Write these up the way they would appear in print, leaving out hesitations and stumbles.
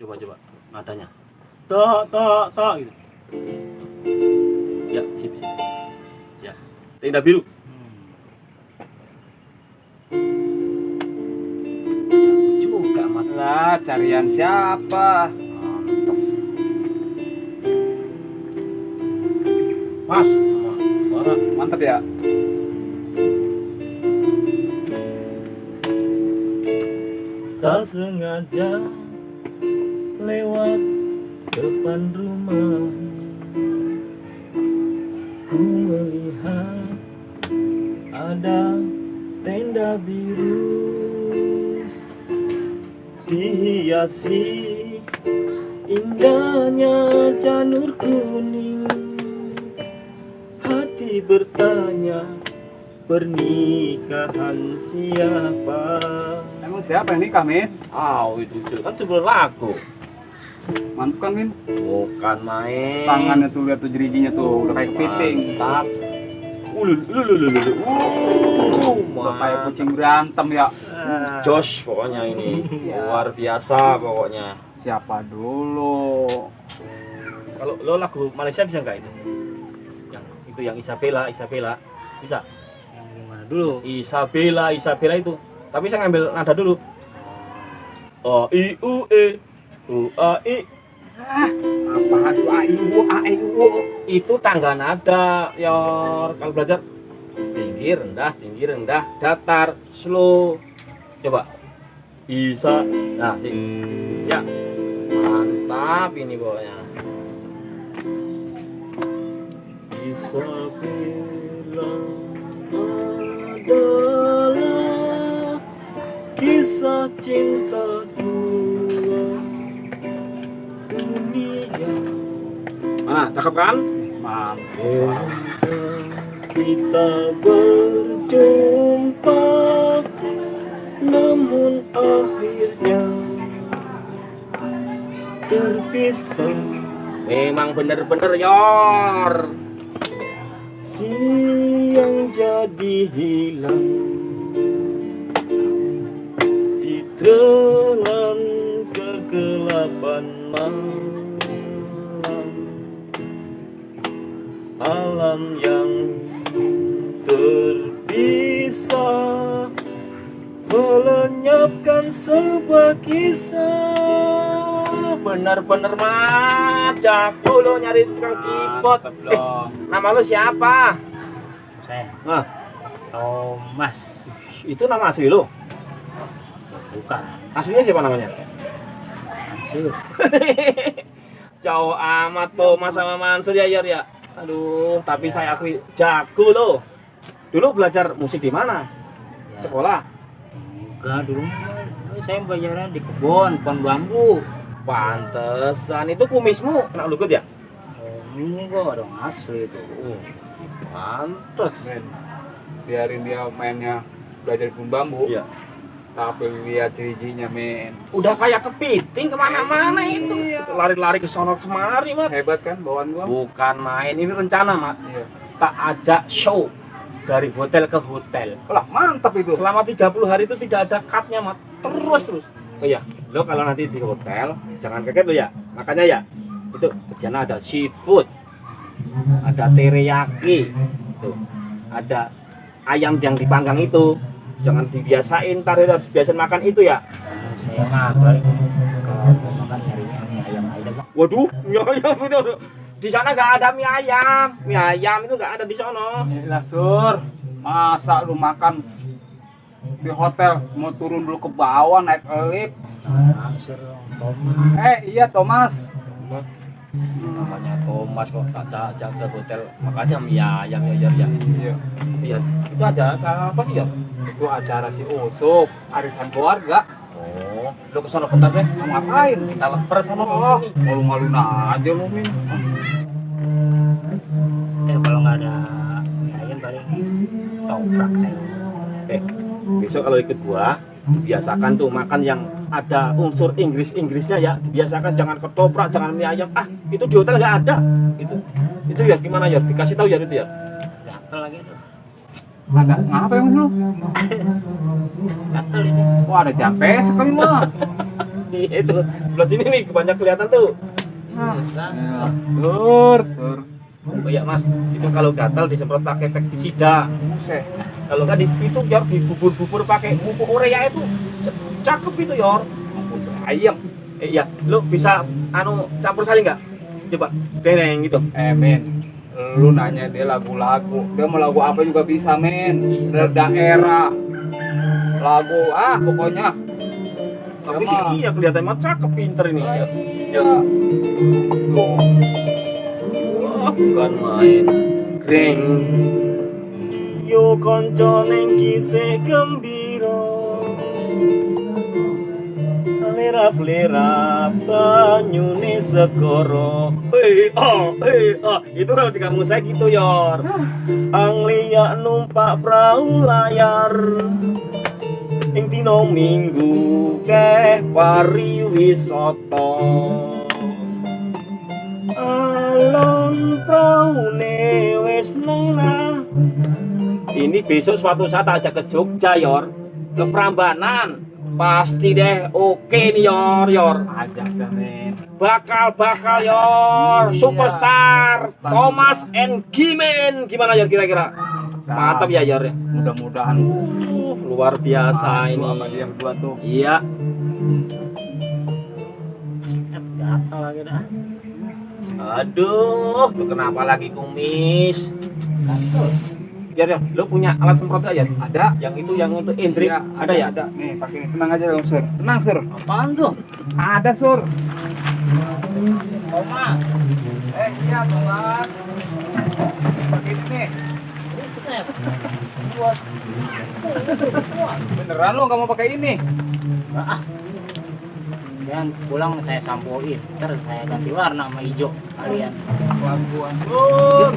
Coba nadanya. Tak gitu. Ya, sip. Ya. Tenda biru. Juga mat. Lah, carian siapa? Mantap. Mas, suara Mantap ya. tak sengaja lewat depan rumah, ku melihat ada tenda biru dihiasi indahnya janur kuning. Hati bertanya, pernikahan siapa? Emang siapa yang nikah, Min? Itu kan cuma lagu. Mantap kan, Min? Bukan main. Tangannya tuh, lihat tuh jeriginya tuh, udah kayak kepiting. Mantap. Udah kayak kucing berantem ya. Josh pokoknya ini. Luar biasa pokoknya. Siapa dulu? Kalau lo lagu Malaysia bisa nggak itu? Yang itu yang Isabella bisa? Yang gimana dulu? Isabella itu. Tapi saya ngambil nada dulu. A I U E U A I. Apa tuh A I U A I U? Itu tangga nada, Yor. Kalau belajar tinggi rendah, datar, slow. Coba. Bisa. Nah, ya. Mantap ini pokoknya. Isabella adalah kisah cinta dua dunia. Mana, cakep kan? Mantap. Kita berjumpa, namun akhirnya terpisah. Memang bener-bener Yor. Siang jadi hilang di telan kegelapan malam. Alam yang terpisah melenyapkan sebuah kisah. Bener-bener macak lo nyari tukang keyboard. Mantap loh. Nama lo siapa? Saya Nah, Thomas. itu nama asli lo? Bukan. Aslinya siapa namanya? Aduh. Jauh amat Thomas sama Mansur ya Yor ya. Aduh, tapi saya akui jago lo. Dulu belajar musik di mana? Ya. Sekolah? Enggak dulu. Saya belajarnya di kebun bambu. Pantesan itu kumismu kena lugut ya? Ini kok dong asli itu. Pantes. Men, biarin dia mainnya belajar di kebun bambu. Iya. Tapi lihat ciri-cirinya, men. Udah kayak kepiting kemana-mana itu. Lari-lari ke sono kemari, Mat. Hebat kan bawaan gua? Bukan main, ini rencana, Mat. Iya. Tak ajak show dari hotel ke hotel. Lah, mantap itu. Selama 30 hari itu tidak ada cut-nya, Mat. Terus. Oh iya, lo kalau nanti di hotel jangan kaget lo ya. Makanya ya, itu kerjanya ada seafood, ada teriyaki, tuh, ada ayam yang dipanggang itu. Jangan dibiasain, ntar harus biasain makan itu ya. Saya mah paling kalau mau makan nyarinya mie ayam aja Pak. Waduh, mie ayam itu. Di sana nggak ada mie ayam. Mie ayam itu nggak ada di sono. Lah, Sur. Masa lu makan di hotel mau turun dulu ke bawah naik lift? Langsung Thomas. Iya, Thomas. Namanya Thomas kok tak ajak ke hotel. Makanya mie ayam ya. Iya. Iya, itu aja acara apa sih ya? Itu acara si Usuk, arisan keluarga. Oh, lo ke sono bentar deh. Mau ngapain? Kita leper sono Oh, sini. malu-maluin aja lu, Min. Kalau nggak ada mie ayam paling toprak kayak. Besok kalau ikut gua biasakan tuh makan yang ada unsur Inggrisnya ya. Biasakan jangan ketoprak, jangan mie ayam. Itu di hotel nggak ada. Itu ya gimana ya? Dikasih tahu ya itu ya. Gatel lagi tuh. Agak ngapa emang lu? Gatel ini. Wah, ada jampe sekali mah. Itu sebelah sini nih banyak kelihatan tuh. Ya, sur. Oh iya mas, itu kalau gatal disemprot pakai pestisida. Buset. Kalau nggak itu yor dibubur-bubur pakai pupuk urea itu cakep itu yor. Ayam. Iya, lu bisa campur sari nggak? Coba deneng gitu. Men, lu nanya dia lagu-lagu, dia mau lagu apa juga bisa men. Dari daerah, lagu pokoknya. Tapi Sama. sih iya kelihatan mah cakep pinter ini. Ya. Ya. Tuh. Wah, bukan main. Greng. Yo konco neng kise gembira. Flera banyune segoro. Itu kalau di kampung saya gitu yor. Anglia numpak perahu layar. Ing dina minggu keh pariwisata. Alon praune wis nengah. Ini besok suatu saat ajak ke Jogja yor, ke Prambanan. Pasti deh, oke nih yor. Ajak dah men. Bakal yor, superstar Thomas and Gimen. Gimana yor kira-kira? Mantap ya yor. Mudah-mudahan Luar biasa ini. sama dia berdua tuh. Iya. Gatal lagi dah. Aduh, lu kenapa lagi kumis? Ya, lu punya alat semprot aja? Ada. Yang itu yang untuk indrik Ya, ada ya? Ada. Nih, pakai ini. Tenang aja dong, Sur. Tenang, Sur. Apaan tuh? Ada, Sur. Thomas. Iya, Thomas. Pakai ini nih. Buset. Beneran lu nggak mau pakai ini? Ah. Dan pulang saya sampoin, terus saya ganti warna sama hijau kalian. Kelakuan. Oh,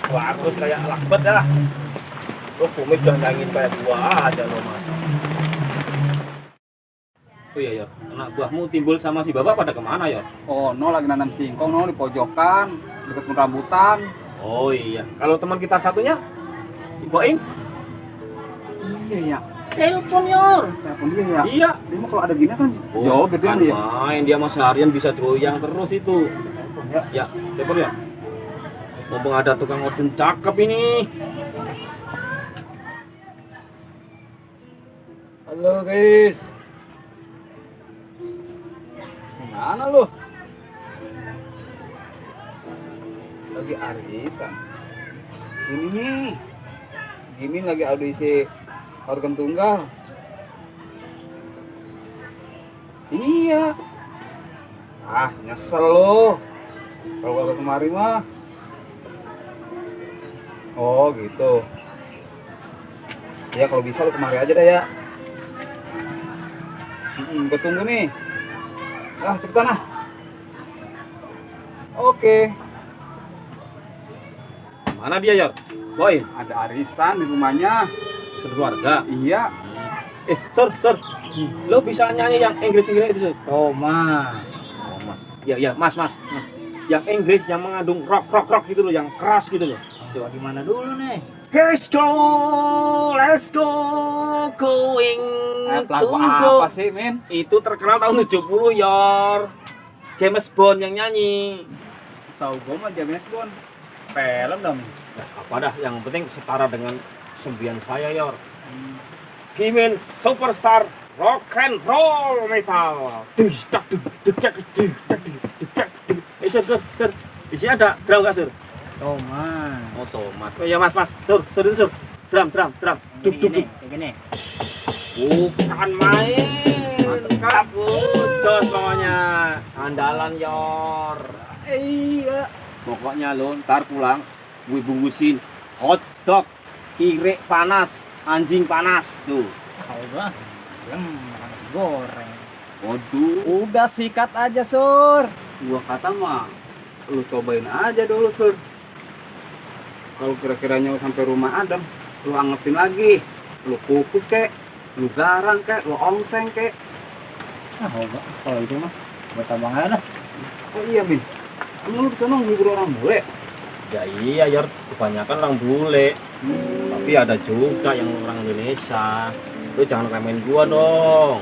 bagus kayak lakbet dah. Lu kumis dandangin kayak gua aja lo mas. Oh iya ya, anak buahmu timbul sama si bapak pada kemana ya? Oh, no lagi nanam singkong, no di pojokan, dekat rambutan. Oh iya, kalau teman kita satunya, si Boing? Iya ya. Telepon yor. Telepon dia ya. Iya. Dia mah kalau ada gini kan Oh, jauh gitu kan dia. main dia mas harian bisa goyang terus itu. Telepon ya. Ya, telepon ya. Mumpung ada tukang ojek cakep ini. Halo guys. Gimana lu? Lagi arisan. Sini nih. Gini lagi audisi organ tunggal. Iya. Nyesel lo. Kalau gak kemari mah. Oh gitu. Ya kalau bisa lo kemari aja dah ya. Gue tunggu nih. Cepetan ah. Oke. Mana dia ya? Boy, Ada arisan di rumahnya. sekeluarga. Iya. Sur, lo bisa nyanyi yang Inggris itu, Sur? Thomas. Oh, mas. Ya, mas. Yang Inggris yang mengandung rock gitu loh, yang keras gitu loh. Coba gimana dulu nih? Let's go, going Lagu to apa go. sih, Min? Itu terkenal tahun 70, yor. James Bond yang nyanyi. Tahu gue mah James Bond. Film dong. Ya, apa dah, yang penting setara dengan sembilan saya, yor. Gimen superstar rock and roll metal. Sur. Di sini ada drum nggak, Sur? Thomas. Oh, Thomas. Oh iya, Mas. Sur. Drum. Duk. Kayak gini. Bukan main. Mantap, jos pokoknya. Andalan, yor. Iya. Pokoknya lo ntar pulang gue bungkusin hotdog, kirek panas, anjing panas tuh. Tahu gua. Goreng. Waduh, Udah sikat aja, Sur. gua kata mah Lu cobain aja dulu, Sur. Kalau kira-kiranya sampai rumah Adam, lu angetin lagi. Lu kukus kek, lu garang kek, lu ongseng kek. Enggak. Kalau itu mah buat abang aja dah. Oh iya, Min. Emang lu kesana ngibur orang bule? ya iya yor, kebanyakan orang bule. Tapi ada juga yang orang Indonesia. Lu jangan remehin gua dong.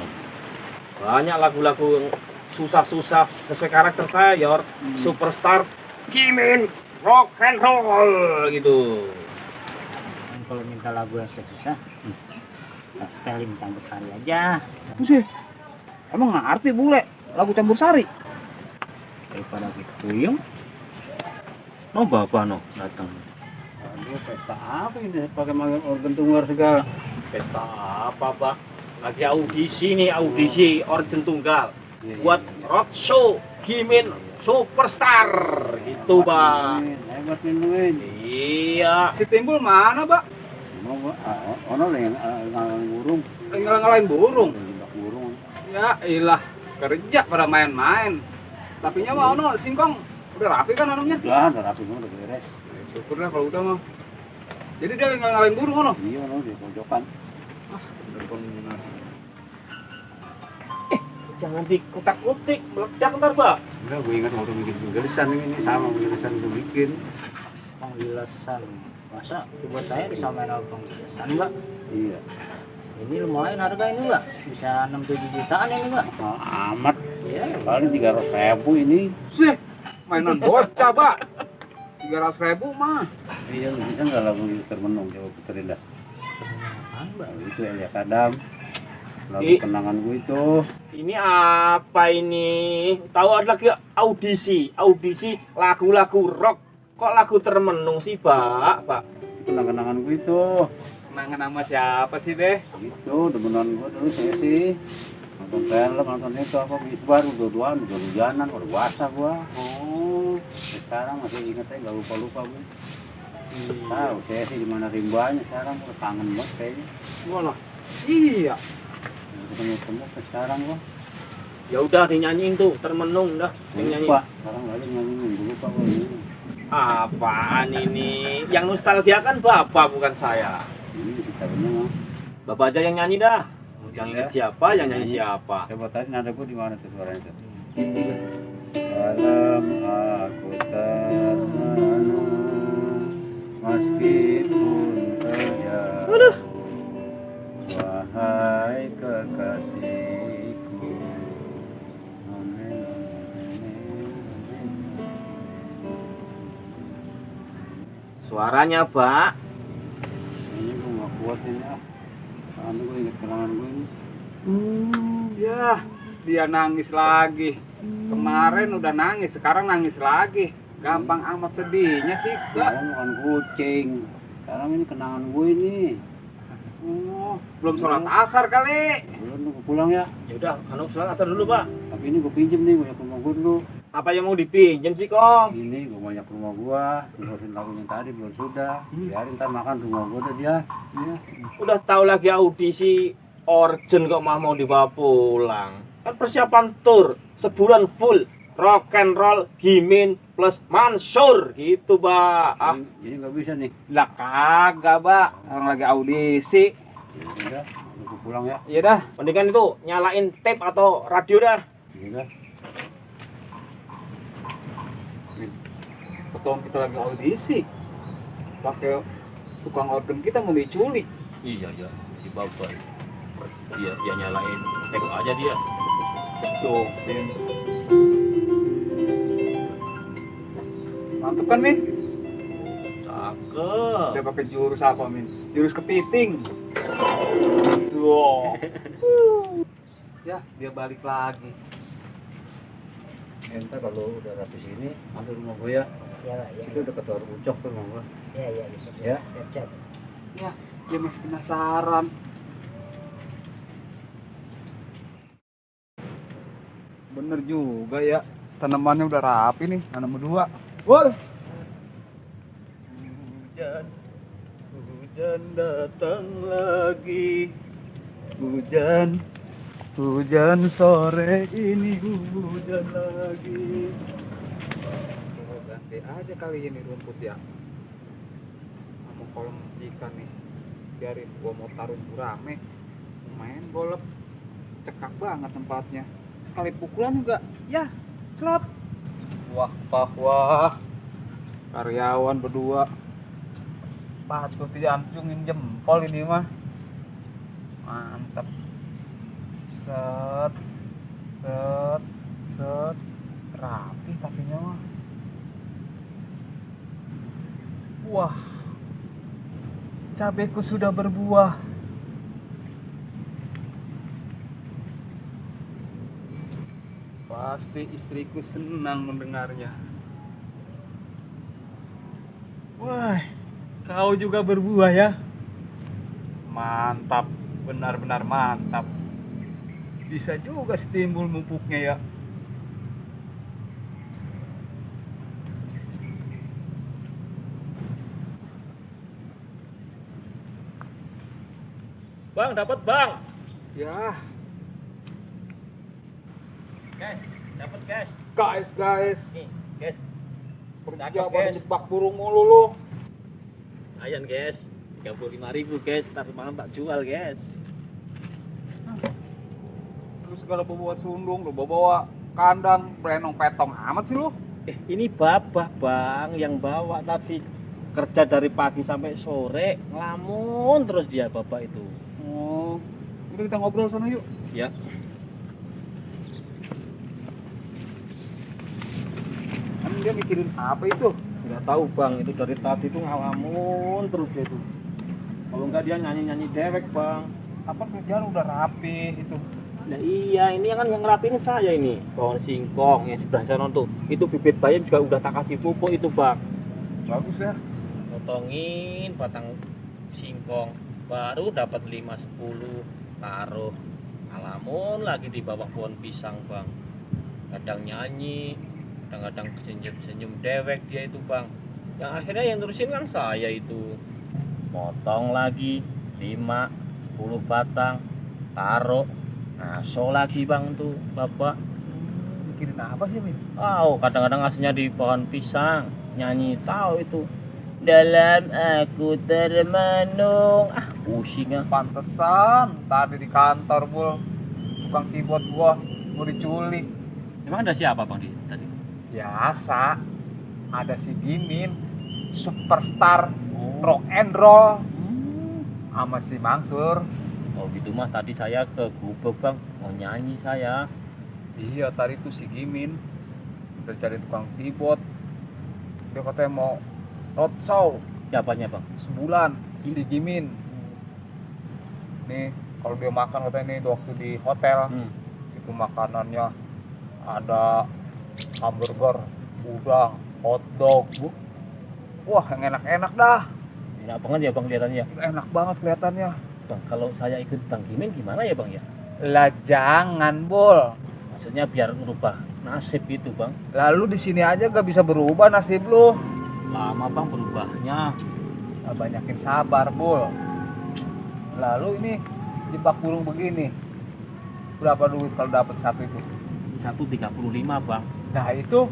Banyak lagu-lagu yang susah-susah sesuai karakter saya, Yor. Superstar, Gimin, rock and roll gitu. Dan kalau minta lagu yang susah, setelin campur sari aja. Buset. Emang ngerti bule lagu campur sari? Daripada gitu puyeng. Oh, bapak no datang. Aduh, pesta apa ini? Pakai manggil organ tunggal segala. Pesta apa, Pak? Lagi audisi nih, audisi organ tunggal. Buat roadshow Gimin Superstar gitu, Pak. Hebat nih. Iya. Si Timbul mana, Pak? Ono yang ngalang burung. Ngalah-ngalahin burung. Burung. Ya ilah, kerja pada main-main. Tapi nya mah ono singkong udah rapi kan anumnya? Udah rapi semua udah beres. Syukur lah kalau udah mah. Jadi dia lagi ngalahin burung ono. Iya, ono di pojokan. Benar. Jangan dikutak-kutik, meledak ntar, Pak. Udah, gue ingat waktu bikin penjelasan ini sama penjelasan gue bikin. Penjelasan, masa buat saya disamain sama penjelasan, Mbak? Iya. Ini lumayan harga ini, Mbak. Bisa 6-7 jutaan ini, Mbak. Amat. Iya, paling 300.000 ini. Sih, mainan bocah, Pak. 300.000 mah. Iya, bisa nggak lagu termenung coba puterin dah. Mbak, itu Elia Kadam. Lagu kenangan gue itu. Ini apa ini? Tahu ada lagi audisi lagu-lagu rock. Kok lagu termenung sih, Pak? Kenangan gue itu. Kenangan sama siapa sih, Deh? Itu demenan gue dulu saya sih. Nonton film, nonton itu apa misbar, udah hujanan, udah puasa gue. Oh, sekarang masih inget aja, gak lupa gue. Tahu saya sih gimana rimbanya sekarang, udah kangen banget kayaknya. Walah. Iya. Ketemu sekarang gua. Ya udah dinyanyiin tuh, termenung dah. Nyanyi. Lupa, sekarang lagi nyanyiin dulu Pak gua ini. Apaan ini? Yang nostalgia kan Bapak bukan saya. Ini gitarnya mah. Bapak aja yang nyanyi dah. Yang ingat siapa, yang nyanyi siapa. Coba tadi nada gua di mana tuh suaranya tuh? Malam aku termenung meskipun terjauh. Wahai kekasihku. Suaranya, Pak. Ini gue gak kuat ini ah. Soalnya gue inget kenangan gue ini. Ya, dia nangis lagi. Kemarin udah nangis, sekarang nangis lagi. Gampang amat sedihnya sih, Kak. Sekarang bukan kucing. Sekarang ini kenangan gue ini. Oh, belum sholat asar kali. Belum gue pulang ya. Ya udah, sholat asar dulu, Pak. Tapi ini gue pinjem nih banyak rumah gue dulu. Apa yang mau dipinjem sih, Kong? Ini gue banyak rumah gue. Ngurusin lagunya tadi belum sudah. Biarin ntar makan rumah gue udah dia. Ya. Udah tahu lagi audisi organ kok mau dibawa pulang. Kan persiapan tour sebulan full rock and roll Gimin plus Mansur gitu, Pak. Jadi nggak bisa nih. Lah kagak, Pak. Orang lagi audisi. Ya udah, gue pulang ya. Iya dah. Mendingan itu nyalain tape atau radio dah. Iya dah. Ketua kita lagi audisi. Pakai tukang organ kita mau diculik. Iya, si Bapak. Dia nyalain tape aja dia. Tuh, Min. Mantep kan, Min? Cakep. Dia pakai jurus apa, Min? Jurus kepiting. Wow. Ya, dia balik lagi. Entar kalau udah rapi sini, ambil rumah gue ya. Ya, ya. Itu dekat warung Ucok tuh rumah gue. Ya, bisa. Ya. Siap. Ya, dia masih penasaran. Bener juga ya, tanamannya udah rapi nih, tanam berdua. Woi. Hujan datang lagi. Hujan sore ini hujan lagi. Oh, ganti aja kali ini rumput ya. Sama kolam ikan nih. Biarin gua mau taruh gurame. Main golep. Cekak banget tempatnya. Sekali pukulan juga ya slot. Wah karyawan berdua patut diancungin jempol ini mah. Mantap. Set. Set, set, rapi tapinya mah. Wah, cabeku sudah berbuah. Pasti istriku senang mendengarnya. Wah, kau juga berbuah ya? Mantap, benar-benar mantap. Bisa juga timbul mupuknya ya. Bang, dapat bang. Ya, Guys, dapat guys. guys. Nih, guys. Kerja Cakep, pada guys. jebak burung mulu lu. Ayan guys, 35.000 guys. Ntar malam tak jual guys. Terus segala bawa sundung, lu bawa kandang, pelenong petong amat sih lu. Ini bapak bang yang bawa tadi kerja dari pagi sampai sore ngelamun terus dia bapak itu. Oh, udah kita ngobrol sana yuk. Ya. Kan dia mikirin apa itu? Nggak tahu bang, itu dari tadi tuh ngelamun terus dia tuh. Kalau nggak dia nyanyi dewek bang. Apa kerjaan udah rapi itu? Nah iya, ini kan yang ngerapiin saya ini. Pohon singkong yang sebelah sana tuh. Itu bibit bayam juga udah tak kasih pupuk itu bang. Bagus ya. Potongin batang singkong baru dapat 5-10, taruh ngelamun lagi di bawah pohon pisang bang. Kadang nyanyi, kadang-kadang senyum dewek dia itu bang. Yang akhirnya yang terusin kan saya itu. Potong lagi 5-10 batang, taruh ngaso lagi bang tuh bapak. Mikirin apa sih, Min? Kadang-kadang ngasihnya di pohon pisang, nyanyi tahu itu. Dalam aku termenung, pusing ah. Pantesan tadi di kantor bul tukang keyboard gua mau diculik. Emang ada siapa bang di tadi? Biasa, ada si Gimin, superstar rock and roll, sama si Mangsur. Oh gitu mah, tadi saya ke gubuk bang, mau nyanyi saya. Iya, tadi tuh si Gimin udah cari tukang keyboard. Dia katanya mau roadshow Siapanya bang? sebulan, si Gimin. Nih, kalau dia makan katanya nih waktu di hotel, itu makanannya ada hamburger, udang, hotdog. Wah, yang enak-enak dah. Enak banget ya bang kelihatannya. Enak banget kelihatannya. Bang, kalau saya ikut bang Gimin gimana ya bang ya? Lah jangan, Bol. Maksudnya biar merubah nasib itu bang. Lalu di sini aja gak bisa berubah nasib lu. Lama bang berubahnya. Nah, banyakin sabar, Bol. Lalu ini jebak burung begini. Berapa duit kalau dapat satu itu? 135 bang. Nah, itu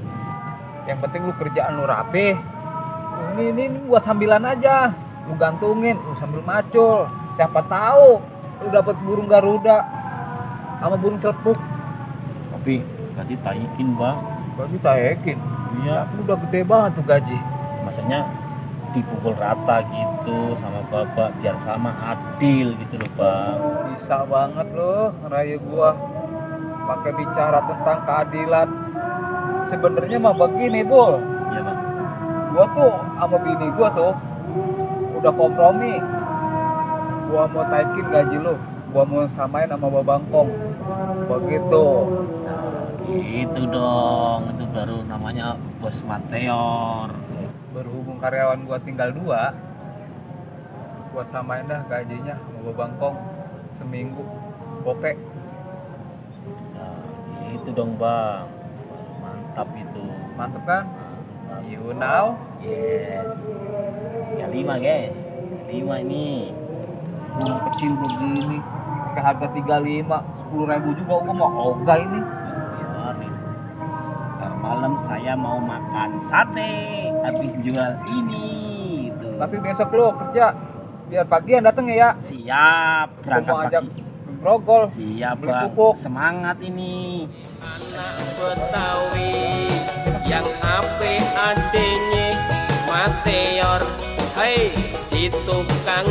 yang penting lu kerjaan lu rapi. Ini buat sambilan aja. Lu gantungin, lu sambil macul. Siapa tahu lu dapat burung garuda sama burung celepuk. Tapi tadi taikin bang. Berarti taekin. Iya. Lu udah gede banget tuh gaji. Maksudnya dipukul rata gitu sama bapak biar sama adil gitu loh bang. Bisa banget loh ngerayu gua pakai bicara tentang keadilan. Sebenarnya mah begini, Bol. Iya bang. Gua tuh sama bini gua tuh udah kompromi. Gua mau taikin gaji lu, gua mau samain sama Babangkong. Begitu. Gitu dong, itu baru namanya bos Mateor. Berhubung karyawan gua tinggal 2, gua samain dah gajinya sama Babangkong seminggu gope. Nah, itu dong bang, mantap itu. Mantep kan? You know? Yes. Ya 5 guys, 5 ini. Burung kecil begini pakai harga 35, 10.000 juga gua mau ogah ini. Biarin. Ntar malam saya mau makan sate habis jual ini. Gitu. Tapi besok lo kerja biar pagian dateng ya. Siap, Gua berangkat mau ajak pagi. grogol. Siap beli bang, pupuk. semangat ini. Anak Betawi yang ape adenya Mateor, hai si tukang